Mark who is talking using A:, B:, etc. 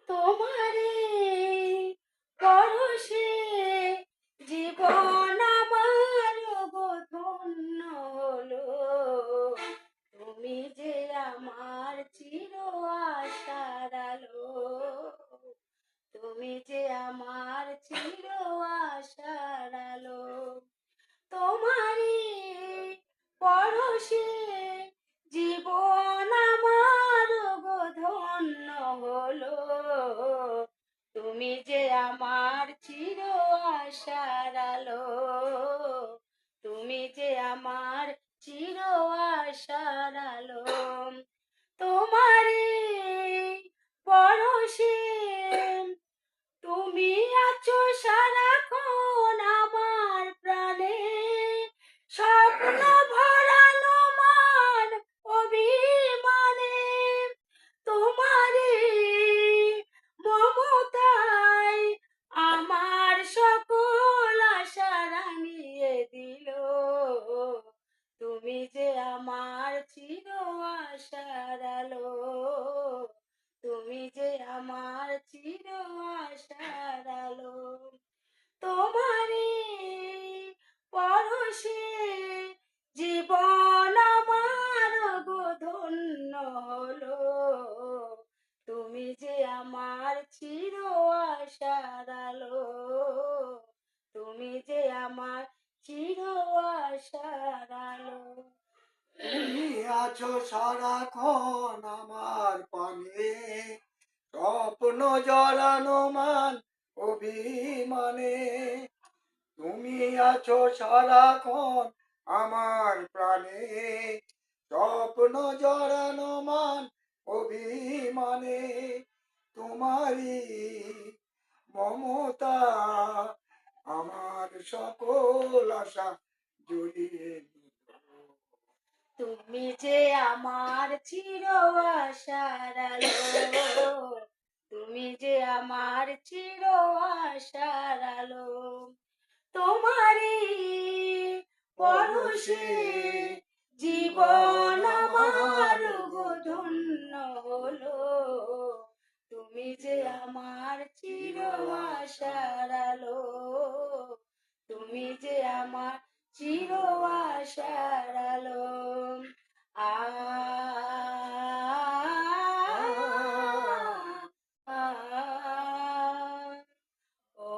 A: তোমারে পরশে জীবন আমার গো ধন্য হলো। তুমি যে আমার চির আশার আলো, তুমি যে আমার চির আশার আলো। তোমারই পরশে জীবন আমার গো ধন্য হলো। তুমি যে আমার চির আশার আলো, তুমি যে আমার চির আশার আলো। তোমারই পরশে তুমি আছো সারাক্ষণ আমার প্রাণে, স্বপ্ন ভরানো মান অভিমানে। তোমারই মমতায় আমার সকল আশা রাঙিয়ে দিল। তুমি যে আমার চির আশার আলো, তুমি যে আমার চির আশার আলো। তোমারই পরশে জীবন আমার গো ধন্য হলো। তুমি যে আমার চির আশার আলো, তুমি যে আমার চির আশার আলো।
B: তুমি আছো সারাক্ষণ আমার পানে, স্বপ্ন জড়ানো মান অভিমানে। তুমি আছো সারাক্ষণ আমার প্রাণে, স্বপ্ন জড়ানো মান অভিমানে। তোমারই মমতা আমার সকল আশা জড়িয়ে নিল।
A: তুমি যে আমার চির আশার আলো, তুমি যে আমার চির আশার আলো। তোমারই পরশে জীবন আমার গো ধন্য হলো। তুমি যে আমার চির আশার আলো, তুমি যে আমার চির আশার আলো। আ ও